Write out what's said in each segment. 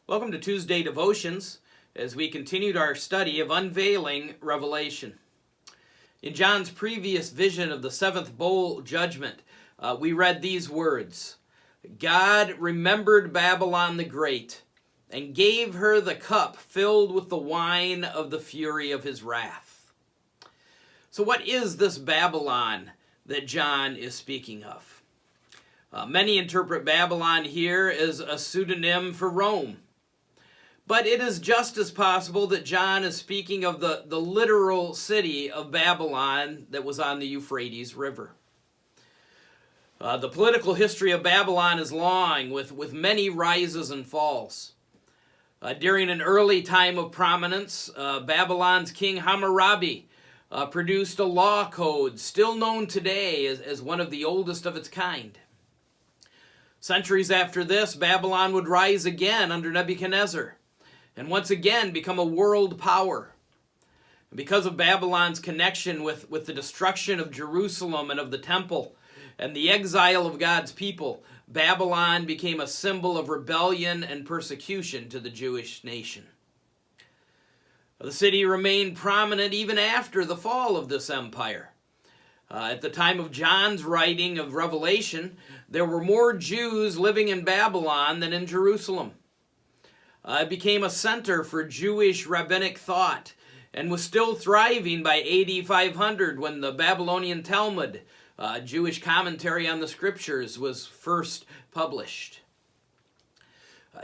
Welcome to Tuesday Devotions as we continued our study of Unveiling Revelation. In John's previous vision of the seventh bowl judgment, we read these words, God remembered Babylon the Great and gave her the cup filled with the wine of the fury of his wrath. So what is this Babylon that John is speaking of? Many interpret Babylon here as a pseudonym for Rome. But it is just as possible that John is speaking of the literal city of Babylon that was on the Euphrates River. The political history of Babylon is long, with many rises and falls. During an early time of prominence, Babylon's king Hammurabi produced a law code still known today as one of the oldest of its kind. Centuries after this, Babylon would rise again under Nebuchadnezzar, and once again become a world power. Because of Babylon's connection with the destruction of Jerusalem and of the temple and the exile of God's people, Babylon became a symbol of rebellion and persecution to the Jewish nation. The city remained prominent even after the fall of this empire. At the time of John's writing of Revelation, there were more Jews living in Babylon than in Jerusalem. It became a center for Jewish rabbinic thought and was still thriving by AD 500 when the Babylonian Talmud, Jewish commentary on the scriptures, was first published.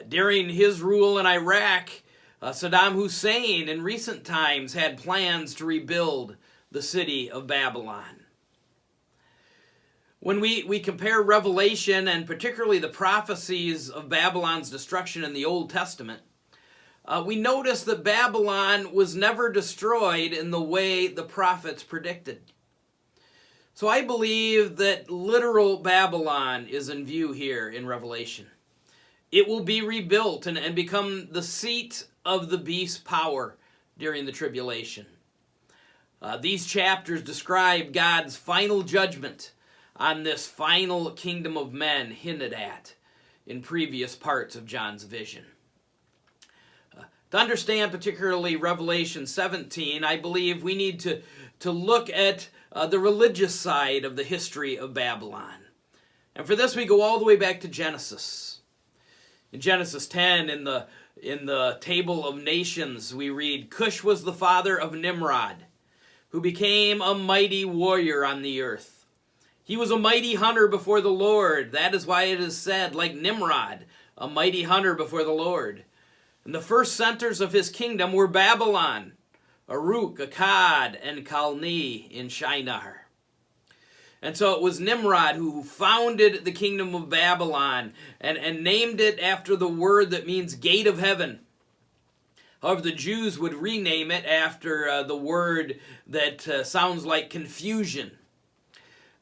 During his rule in Iraq, Saddam Hussein in recent times had plans to rebuild the city of Babylon. When we compare Revelation and particularly the prophecies of Babylon's destruction in the Old Testament, we notice that Babylon was never destroyed in the way the prophets predicted. So I believe that literal Babylon is in view here in Revelation. It will be rebuilt and become the seat of the beast's power during the tribulation. These chapters describe God's final judgment on this final kingdom of men hinted at in previous parts of John's vision. To understand particularly Revelation 17, I believe we need to look at the religious side of the history of Babylon. And for this we go all the way back to Genesis. In Genesis 10, in the table of nations, we read, Cush was the father of Nimrod, who became a mighty warrior on the earth. He was a mighty hunter before the Lord. That is why it is said, like Nimrod, a mighty hunter before the Lord. And the first centers of his kingdom were Babylon, Uruk, Akkad, and Calneh in Shinar. And so it was Nimrod who founded the kingdom of Babylon and named it after the word that means gate of heaven. However, the Jews would rename it after the word that sounds like confusion.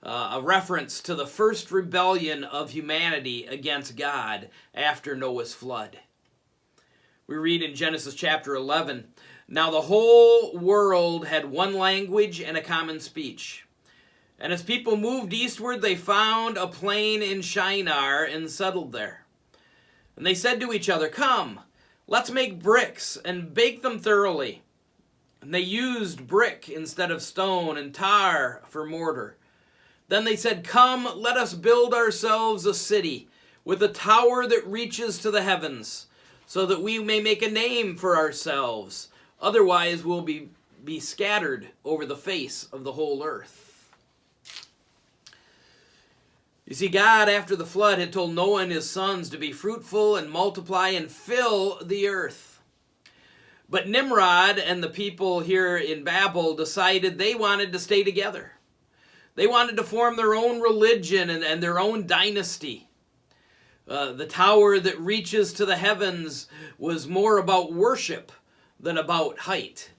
A reference to the first rebellion of humanity against God after Noah's flood. We read in Genesis chapter 11, Now the whole world had one language and a common speech. And as people moved eastward, they found a plain in Shinar and settled there. And they said to each other, Come, let's make bricks and bake them thoroughly. And they used brick instead of stone and tar for mortar. Then they said, Come, let us build ourselves a city with a tower that reaches to the heavens, so that we may make a name for ourselves. Otherwise we'll be scattered over the face of the whole earth. You see, God, after the flood, had told Noah and his sons to be fruitful and multiply and fill the earth. But Nimrod and the people here in Babel decided they wanted to stay together. They wanted to form their own religion and their own dynasty. The tower that reaches to the heavens was more about worship than about height.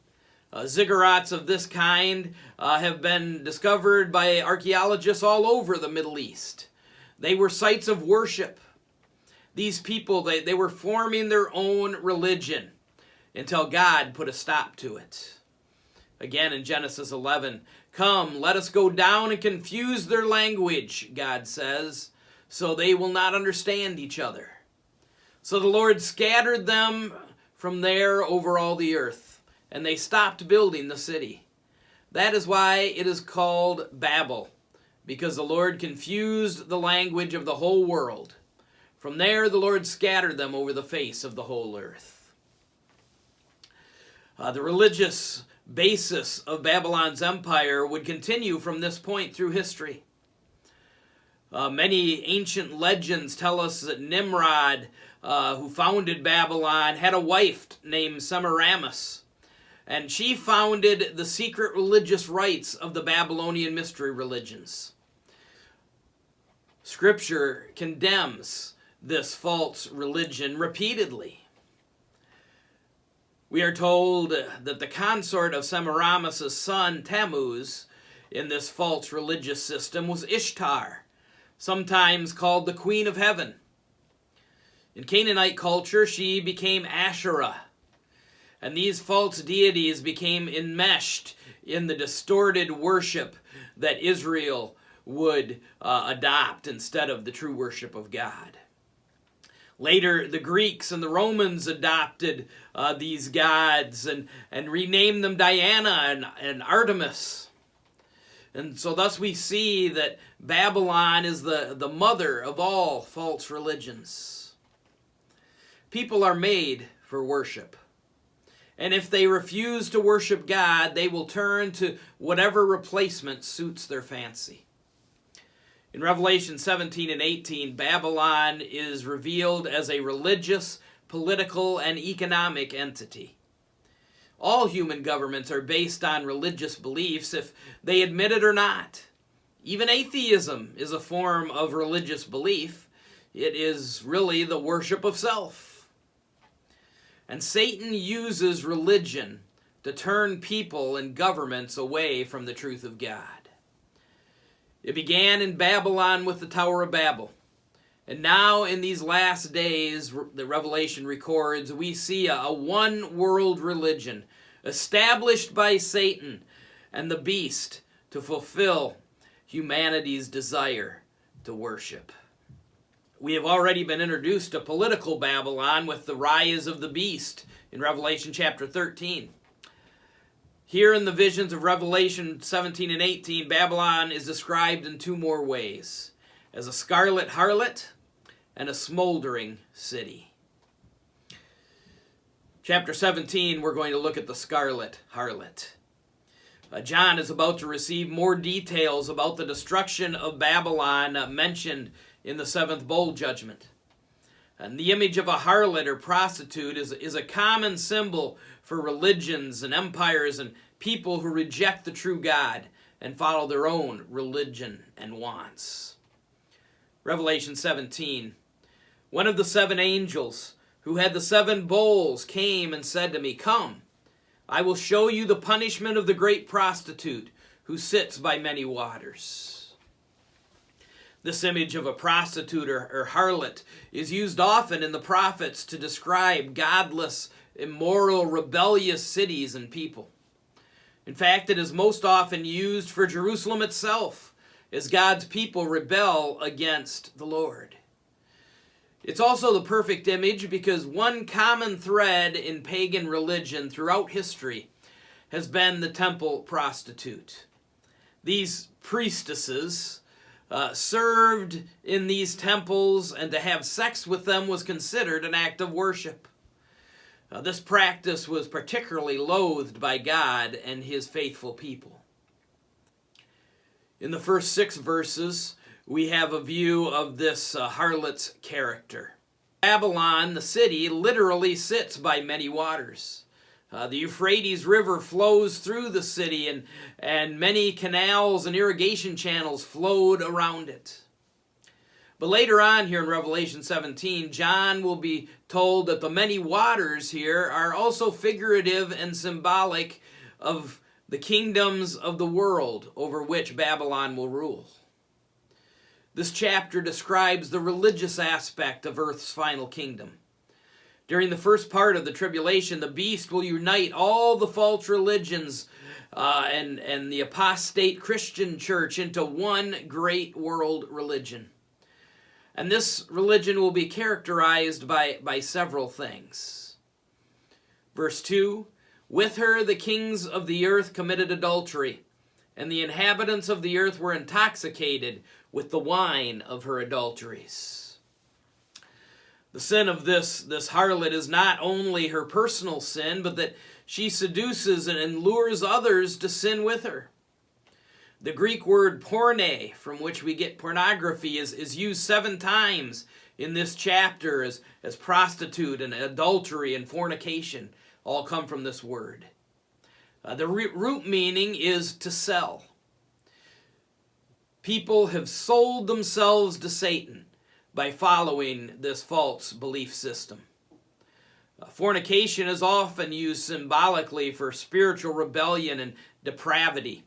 Ziggurats of this kind have been discovered by archaeologists all over the Middle East. They were sites of worship. These people, they were forming their own religion until God put a stop to it. Again in Genesis 11, Come, let us go down and confuse their language, God says, so they will not understand each other. So the Lord scattered them from there over all the earth, and they stopped building the city. That is why it is called Babel, because the Lord confused the language of the whole world. From there the Lord scattered them over the face of the whole earth. The religious basis of Babylon's empire would continue from this point through history. Many ancient legends tell us that Nimrod, who founded Babylon, had a wife named Semiramis, and she founded the secret religious rites of the Babylonian mystery religions. Scripture condemns this false religion repeatedly. We are told that the consort of Semiramis' son, Tammuz, in this false religious system was Ishtar, sometimes called the Queen of Heaven. In Canaanite culture, she became Asherah, and these false deities became enmeshed in the distorted worship that Israel would adopt instead of the true worship of God. Later, the Greeks and the Romans adopted these gods and renamed them Diana and Artemis. And so thus we see that Babylon is the mother of all false religions. People are made for worship. And if they refuse to worship God, they will turn to whatever replacement suits their fancy. In Revelation 17 and 18, Babylon is revealed as a religious, political, and economic entity. All human governments are based on religious beliefs, if they admit it or not. Even atheism is a form of religious belief. It is really the worship of self. And Satan uses religion to turn people and governments away from the truth of God. It began in Babylon with the Tower of Babel. And now in these last days, the Revelation records, we see a one-world religion established by Satan and the beast to fulfill humanity's desire to worship. We have already been introduced to political Babylon with the rise of the beast in Revelation chapter 13. Here in the visions of Revelation 17 and 18, Babylon is described in two more ways, as a scarlet harlot and a smoldering city. Chapter 17, we're going to look at the scarlet harlot. John is about to receive more details about the destruction of Babylon mentioned in the seventh bowl judgment. And the image of a harlot or prostitute is a common symbol for religions and empires and people who reject the true God and follow their own religion and wants. Revelation 17. One of the seven angels who had the seven bowls came and said to me, "Come, I will show you the punishment of the great prostitute who sits by many waters." This image of a prostitute or harlot is used often in the prophets to describe godless, immoral, rebellious cities and people. In fact, it is most often used for Jerusalem itself, as God's people rebel against the Lord. It's also the perfect image because one common thread in pagan religion throughout history has been the temple prostitute. These priestesses served in these temples, and to have sex with them was considered an act of worship. This practice was particularly loathed by God and his faithful people. In the first 6 verses, we have a view of this harlot's character. Babylon, the city, literally sits by many waters. The Euphrates River flows through the city, and many canals and irrigation channels flowed around it. But later on here in Revelation 17, John will be told that the many waters here are also figurative and symbolic of the kingdoms of the world over which Babylon will rule. This chapter describes the religious aspect of Earth's final kingdom. During the first part of the tribulation, the beast will unite all the false religions and the apostate Christian church into one great world religion. And this religion will be characterized by several things. Verse 2, with her the kings of the earth committed adultery, and the inhabitants of the earth were intoxicated with the wine of her adulteries. The sin of this harlot is not only her personal sin, but that she seduces and lures others to sin with her. The Greek word porne, from which we get pornography, is used 7 times in this chapter as prostitute and adultery and fornication. All come from this word. The root meaning is to sell. People have sold themselves to Satan by following this false belief system. Fornication is often used symbolically for spiritual rebellion and depravity.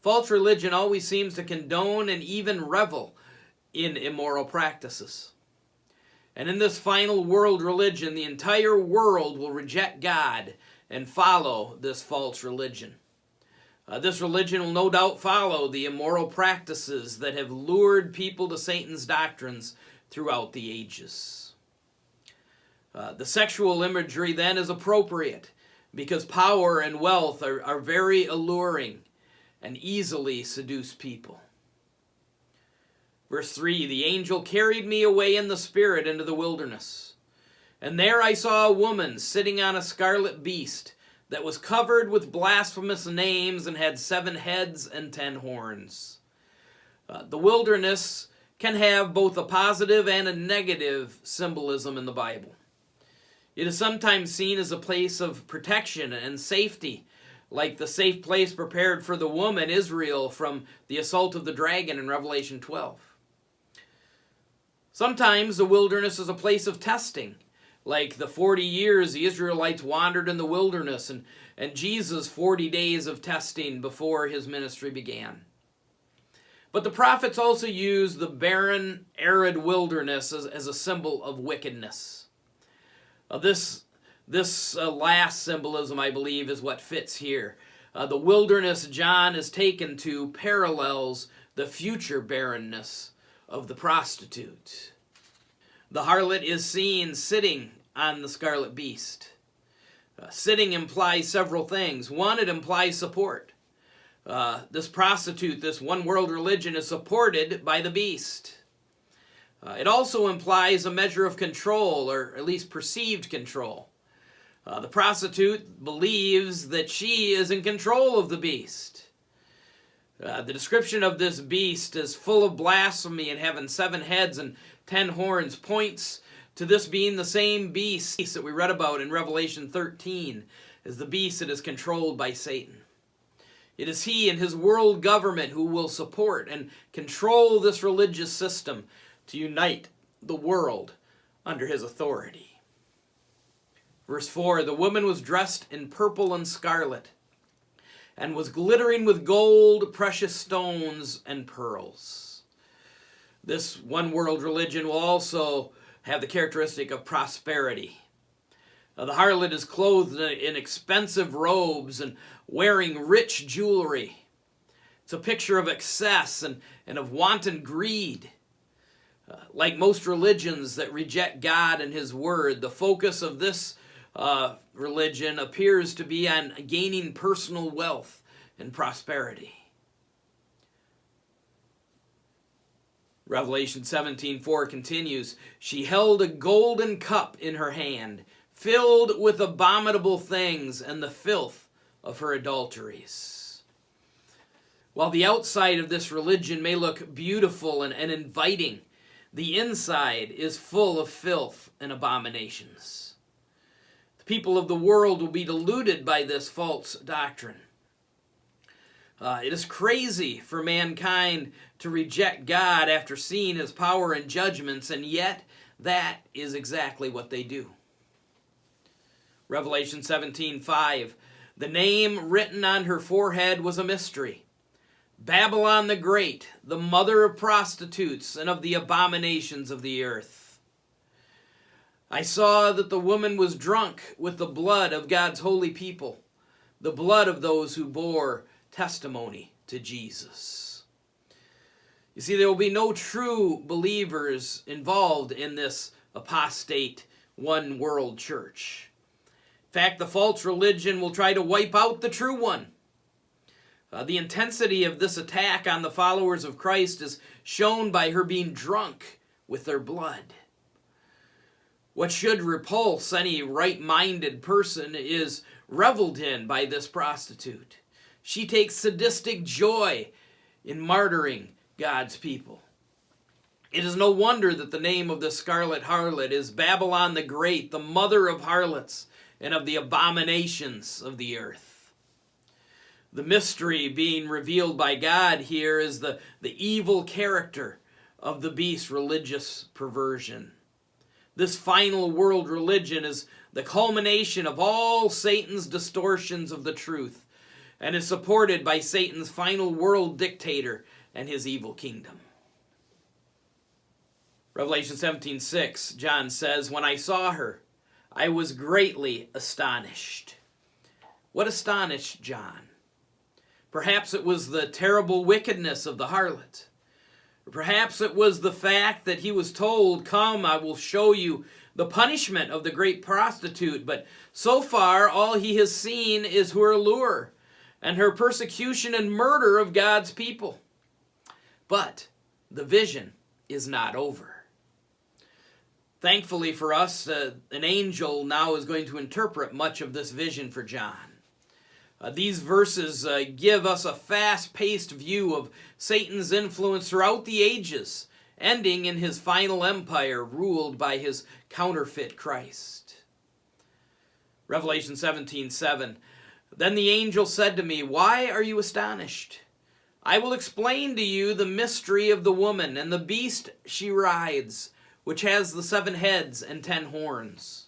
False religion always seems to condone and even revel in immoral practices. And in this final world religion, the entire world will reject God and follow this false religion. This religion will no doubt follow the immoral practices that have lured people to Satan's doctrines throughout the ages. The sexual imagery then is appropriate because power and wealth are very alluring and easily seduce people. Verse 3, the angel carried me away in the spirit into the wilderness. And there I saw a woman sitting on a scarlet beast that was covered with blasphemous names and had 7 heads and 10 horns. The wilderness can have both a positive and a negative symbolism in the Bible. It is sometimes seen as a place of protection and safety, like the safe place prepared for the woman Israel from the assault of the dragon in Revelation 12. Sometimes the wilderness is a place of testing, like the 40 years the Israelites wandered in the wilderness and Jesus' 40 days of testing before his ministry began. But the prophets also use the barren, arid wilderness as a symbol of wickedness. This last symbolism, I believe, is what fits here. The wilderness John is taken to parallels the future barrenness of the prostitute. The harlot is seen sitting on the scarlet beast. Sitting implies several things. One, it implies support. This prostitute, this one world religion, is supported by the beast. It also implies a measure of control, or at least perceived control. The prostitute believes that she is in control of the beast. The description of this beast is full of blasphemy and having 7 heads and 10 horns points to this being the same beast that we read about in Revelation 13 as the beast that is controlled by Satan. It is he and his world government who will support and control this religious system to unite the world under his authority. Verse 4, the woman was dressed in purple and scarlet, and was glittering with gold, precious stones, and pearls. This one world religion will also have the characteristic of prosperity. The harlot is clothed in expensive robes and wearing rich jewelry. It's a picture of excess and of wanton greed. Like most religions that reject God and his word, the focus of this religion appears to be on gaining personal wealth and prosperity. Revelation 17:4 continues, she held a golden cup in her hand, filled with abominable things and the filth of her adulteries. While the outside of this religion may look beautiful and inviting, the inside is full of filth and abominations. The people of the world will be deluded by this false doctrine. It is crazy for mankind to reject God after seeing his power and judgments, and yet that is exactly what they do. Revelation 17:5, the name written on her forehead was a mystery. Babylon the Great, the mother of prostitutes and of the abominations of the earth. I saw that the woman was drunk with the blood of God's holy people, the blood of those who bore testimony to Jesus. You see, there will be no true believers involved in this apostate one world church. In fact, the false religion will try to wipe out the true one. The intensity of this attack on the followers of Christ is shown by her being drunk with their blood. What should repulse any right-minded person is reveled in by this prostitute. She takes sadistic joy in martyring God's people. It is no wonder that the name of the Scarlet Harlot is Babylon the Great, the mother of harlots and of the abominations of the earth. The mystery being revealed by God here is the evil character of the beast's religious perversion. This final world religion is the culmination of all Satan's distortions of the truth and is supported by Satan's final world dictator and his evil kingdom. Revelation 17:6, John says, "When I saw her, I was greatly astonished." What astonished John? Perhaps it was the terrible wickedness of the harlot. Or perhaps it was the fact that he was told, "Come, I will show you the punishment of the great prostitute." But so far, all he has seen is her allure and her persecution and murder of God's people. But the vision is not over. Thankfully for us, an angel now is going to interpret much of this vision for John. These verses give us a fast-paced view of Satan's influence throughout the ages, ending in his final empire ruled by his counterfeit Christ. Revelation 17:7, "Then the angel said to me, 'Why are you astonished? I will explain to you the mystery of the woman and the beast she rides, which has the 7 heads and 10 horns.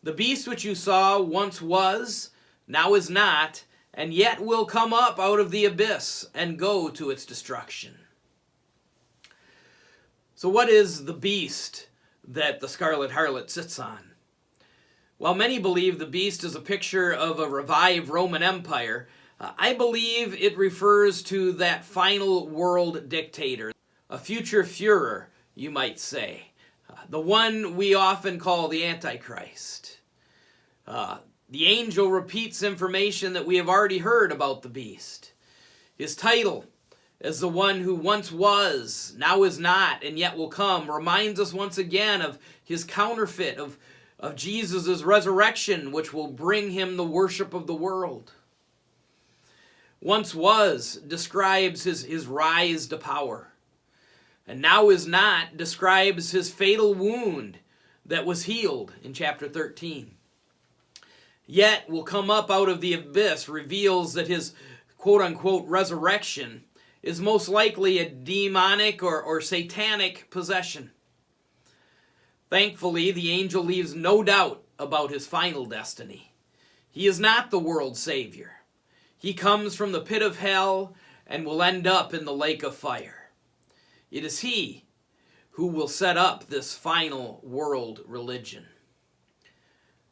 The beast which you saw once was, now is not, and yet will come up out of the abyss and go to its destruction.'" So what is the beast that the Scarlet Harlot sits on? While many believe the beast is a picture of a revived Roman Empire, I believe it refers to that final world dictator, a future Führer, you might say, the one we often call the Antichrist. The angel repeats information that we have already heard about the beast. His title as the one who once was, now is not, and yet will come, reminds us once again of his counterfeit, of Jesus' resurrection, which will bring him the worship of the world. Once was describes his rise to power, and now is not describes his fatal wound that was healed in chapter 13. Yet will come up out of the abyss reveals that his quote-unquote resurrection is most likely a demonic or satanic possession. Thankfully, the angel leaves no doubt about his final destiny. He is not the world's savior. He comes from the pit of hell and will end up in the lake of fire. It is he who will set up this final world religion.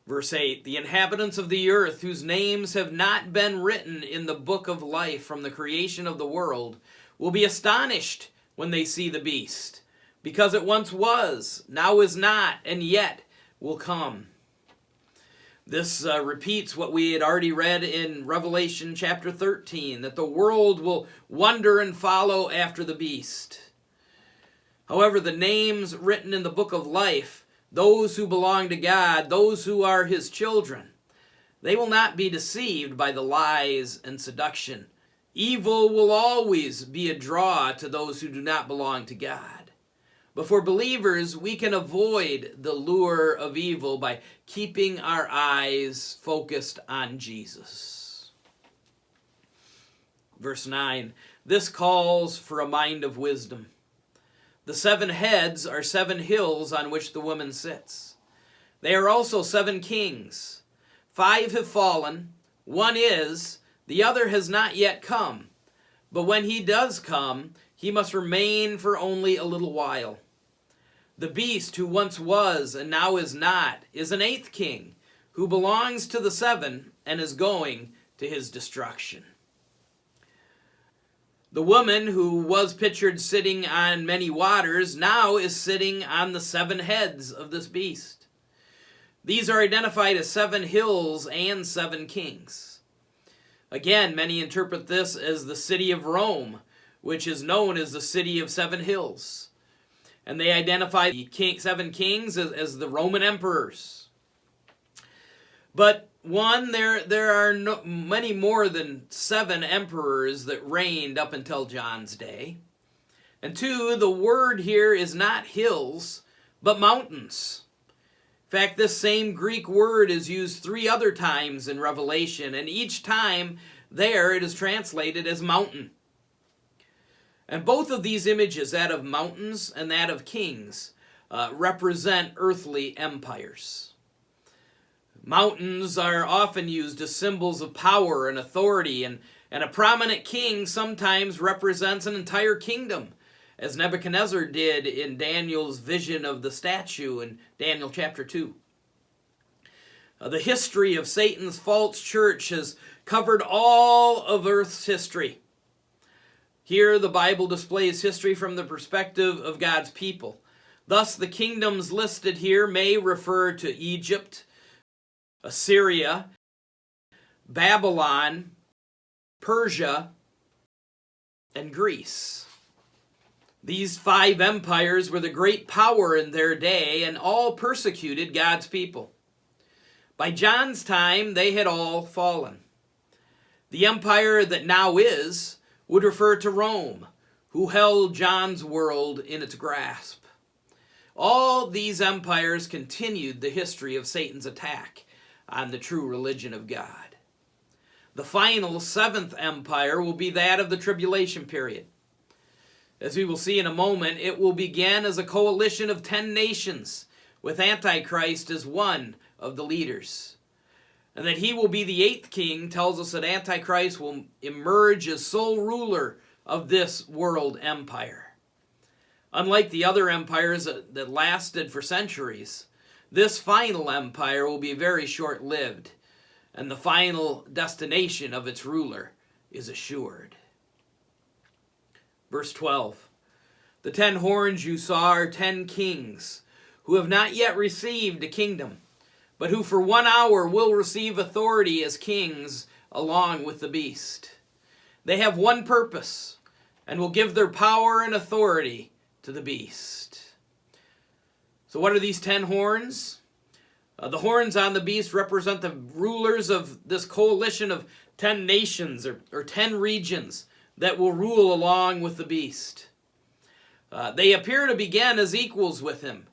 Verse 8, "The inhabitants of the earth, whose names have not been written in the book of life from the creation of the world, will be astonished when they see the beast, because it once was, now is not, and yet will come." This repeats what we had already read in Revelation chapter 13, that the world will wonder and follow after the beast. However, the names written in the book of life, those who belong to God, those who are his children, they will not be deceived by the lies and seduction. Evil will always be a draw to those who do not belong to God. But for believers, we can avoid the lure of evil by keeping our eyes focused on Jesus. Verse 9, "This calls for a mind of wisdom. The 7 heads are 7 hills on which the woman sits. They are also 7 kings. 5 have fallen, 1 is, the other has not yet come. But when he does come, he must remain for only a little while. The beast who once was and now is not is an 8th king, who belongs to the 7 and is going to his destruction." The woman who was pictured sitting on many waters now is sitting on the 7 heads of this beast. These are identified as 7 hills and 7 kings. Again, many interpret this as the city of Rome, which is known as the city of 7 hills. And they identify the 7 kings as the Roman emperors. But one, there are many more than 7 emperors that reigned up until John's day. And 2, the word here is not hills, but mountains. In fact, this same Greek word is used 3 other times in Revelation, and each time there it is translated as mountain. And both of these images, that of mountains and that of kings, represent earthly empires. Mountains are often used as symbols of power and authority, and a prominent king sometimes represents an entire kingdom, as Nebuchadnezzar did in Daniel's vision of the statue in Daniel chapter 2. The history of Satan's false church has covered all of Earth's history. Here the Bible displays history from the perspective of God's people. Thus the kingdoms listed here may refer to Egypt, Assyria, Babylon, Persia, and Greece. These 5 empires were the great power in their day, and all persecuted God's people. By John's time, they had all fallen. The empire that now is would refer to Rome, who held John's world in its grasp. All these empires continued the history of Satan's attack on the true religion of God. The final 7th empire will be that of the tribulation period. As we will see in a moment, it will begin as a coalition of 10 nations, with Antichrist as one of the leaders. And that he will be the 8th king tells us that Antichrist will emerge as sole ruler of this world empire. Unlike the other empires that lasted for centuries, this final empire will be very short-lived, and the final destination of its ruler is assured. Verse 12, the 10 horns you saw are 10 kings, who have not yet received a kingdom, but who for 1 hour will receive authority as kings along with the beast. They have one purpose, and will give their power and authority to the beast. So what are these 10 horns? The horns on the beast represent the rulers of this coalition of 10 nations or 10 regions that will rule along with the beast. They appear to begin as equals with him,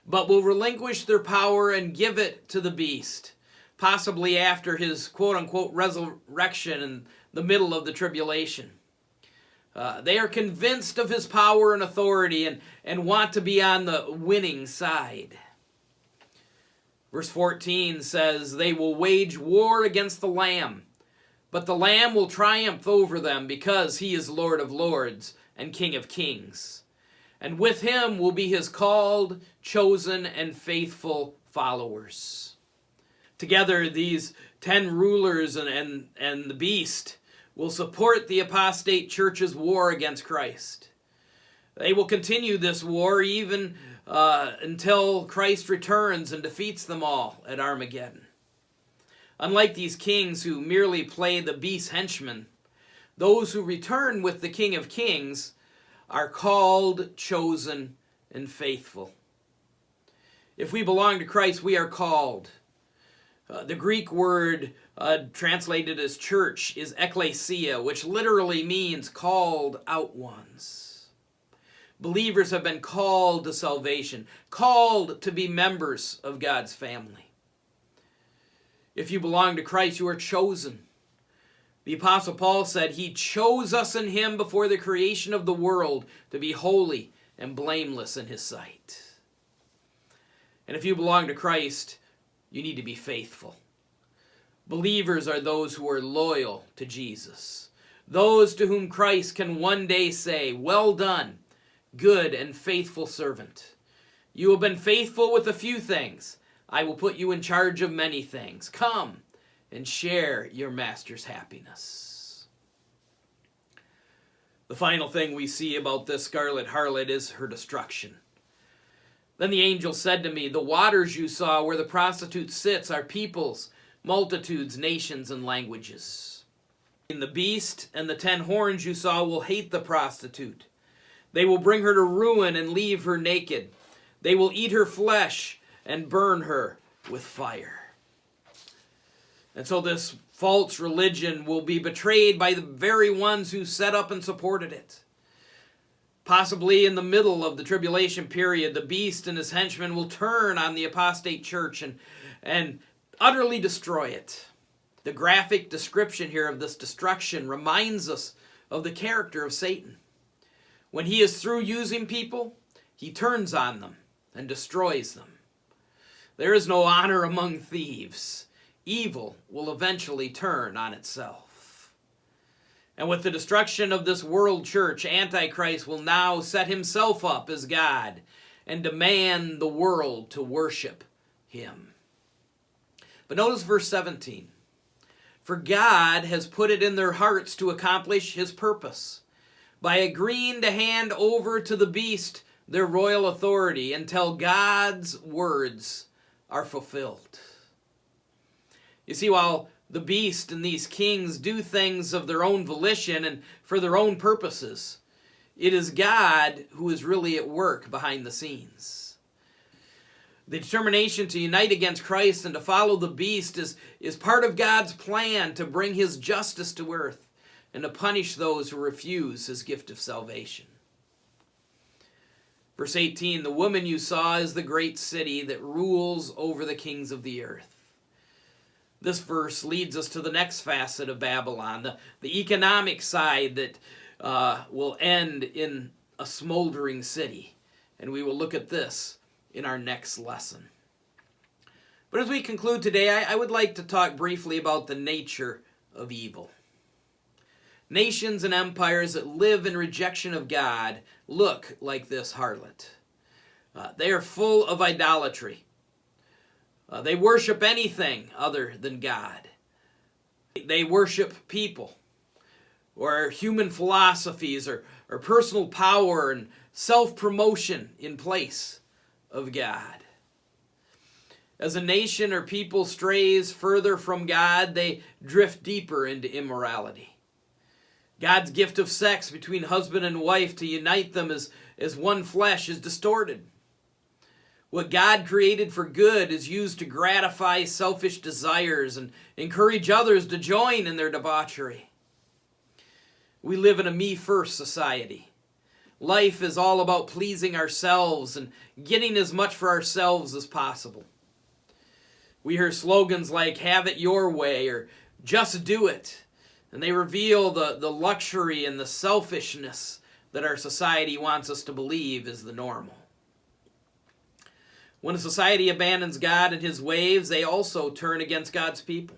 but will relinquish their power and give it to the beast, possibly after his quote-unquote resurrection in the middle of the tribulation. They are convinced of his power and authority and want to be on the winning side. Verse 14 says, they will wage war against the Lamb, but the Lamb will triumph over them because he is Lord of lords and King of kings. And with him will be his called, chosen, and faithful followers. Together, these 10 rulers and the beast will support the apostate church's war against Christ. They will continue this war even until Christ returns and defeats them all at Armageddon. Unlike these kings who merely play the beast's henchmen, those who return with the King of Kings are called, chosen, and faithful. If we belong to Christ, we are called. The Greek word translated as church is ekklesia, which literally means called out ones. Believers have been called to salvation, called to be members of God's family. If you belong to Christ, you are chosen. The Apostle Paul said he chose us in him before the creation of the world to be holy and blameless in his sight. And if you belong to Christ, you need to be faithful. Believers are those who are loyal to Jesus, those to whom Christ can one day say, well done, good and faithful servant. You have been faithful with a few things. I will put you in charge of many things. Come and share your master's happiness. The final thing we see about this scarlet harlot is her destruction. Then the angel said to me, "The waters you saw where the prostitute sits are peoples, multitudes, nations, and languages. And the beast and the 10 horns you saw will hate the prostitute. They will bring her to ruin and leave her naked. They will eat her flesh and burn her with fire." And so this false religion will be betrayed by the very ones who set up and supported it. Possibly in the middle of the tribulation period, the beast and his henchmen will turn on the apostate church and utterly destroy it. The graphic description here of this destruction reminds us of the character of Satan. When he is through using people, he turns on them and destroys them. There is no honor among thieves. Evil will eventually turn on itself. And with the destruction of this world church, Antichrist will now set himself up as God and demand the world to worship him. But notice verse 17. "For God has put it in their hearts to accomplish his purpose, by agreeing to hand over to the beast their royal authority until God's words are fulfilled." You see, while the beast and these kings do things of their own volition and for their own purposes, it is God who is really at work behind the scenes. The determination to unite against Christ and to follow the beast is part of God's plan to bring his justice to earth and to punish those who refuse his gift of salvation. Verse 18, "The woman you saw is the great city that rules over the kings of the earth." This verse leads us to the next facet of Babylon, the economic side that will end in a smoldering city. And we will look at this in our next lesson. But as we conclude today, I would like to talk briefly about the nature of evil. Nations and empires that live in rejection of God look like this harlot. They are full of idolatry. They worship anything other than God. They worship people, or human philosophies, or personal power and self-promotion in place of God. As a nation or people strays further from God, they drift deeper into immorality. God's gift of sex between husband and wife to unite them as one flesh is distorted. What God created for good is used to gratify selfish desires and encourage others to join in their debauchery. We live in a me-first society. Life is all about pleasing ourselves and getting as much for ourselves as possible. We hear slogans like "have it your way" or "just do it," and they reveal the luxury and the selfishness that our society wants us to believe is the normal. When a society abandons God and his ways, they also turn against God's people.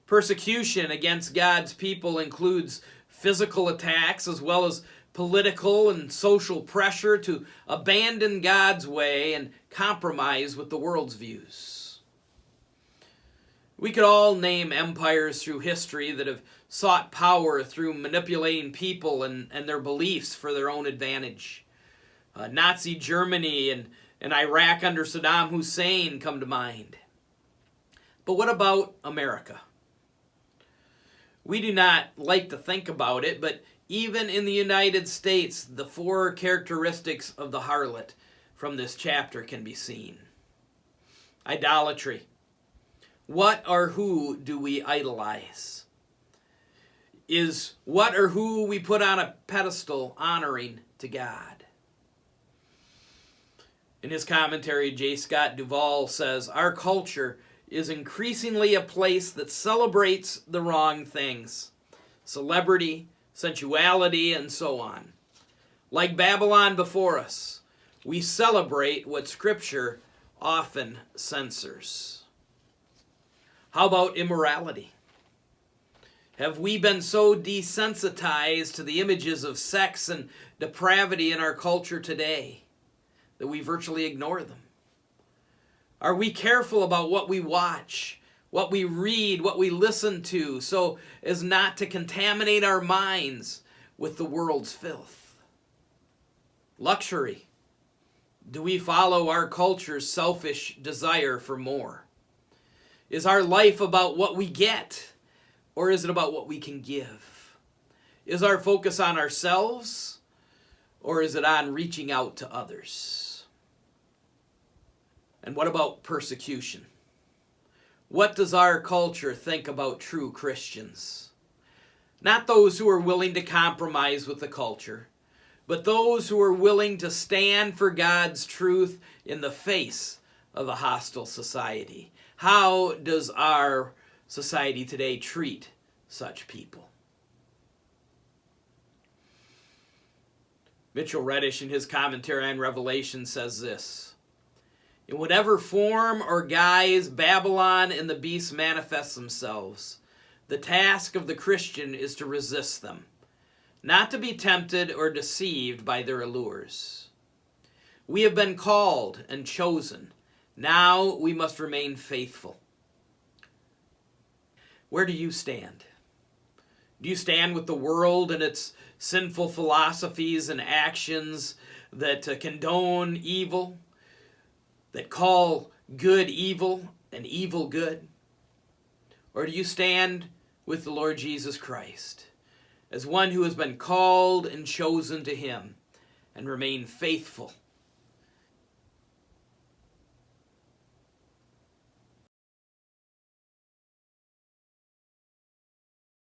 Persecution against God's people includes physical attacks as well as political and social pressure to abandon God's way and compromise with the world's views. We could all name empires through history that have sought power through manipulating people and their beliefs for their own advantage. Nazi Germany and Iraq under Saddam Hussein come to mind. But what about America? We do not like to think about it, but even in the United States, the 4 characteristics of the harlot from this chapter can be seen. Idolatry. What or who do we idolize? Is what or who we put on a pedestal honoring to God? In his commentary, J. Scott Duvall says, "Our culture is increasingly a place that celebrates the wrong things. Celebrity, sensuality, and so on. Like Babylon before us, we celebrate what Scripture often censors." How about immorality? Have we been so desensitized to the images of sex and depravity in our culture today that we virtually ignore them? Are we careful about what we watch, what we read, what we listen to, so as not to contaminate our minds with the world's filth? Luxury. Do we follow our culture's selfish desire for more? Is our life about what we get, or is it about what we can give? Is our focus on ourselves, or is it on reaching out to others? And what about persecution? What does our culture think about true Christians? Not those who are willing to compromise with the culture, but those who are willing to stand for God's truth in the face of a hostile society. How does our society today treat such people? Mitchell Reddish, in his commentary on Revelation, says this: in whatever form or guise Babylon and the beast manifest themselves, the task of the Christian is to resist them, not to be tempted or deceived by their allures. We have been called and chosen. Now we must remain faithful. Where do you stand? Do you stand with the world and its sinful philosophies and actions that condone evil, that call good evil and evil good? Or do you stand with the Lord Jesus Christ as one who has been called and chosen to him and remain faithful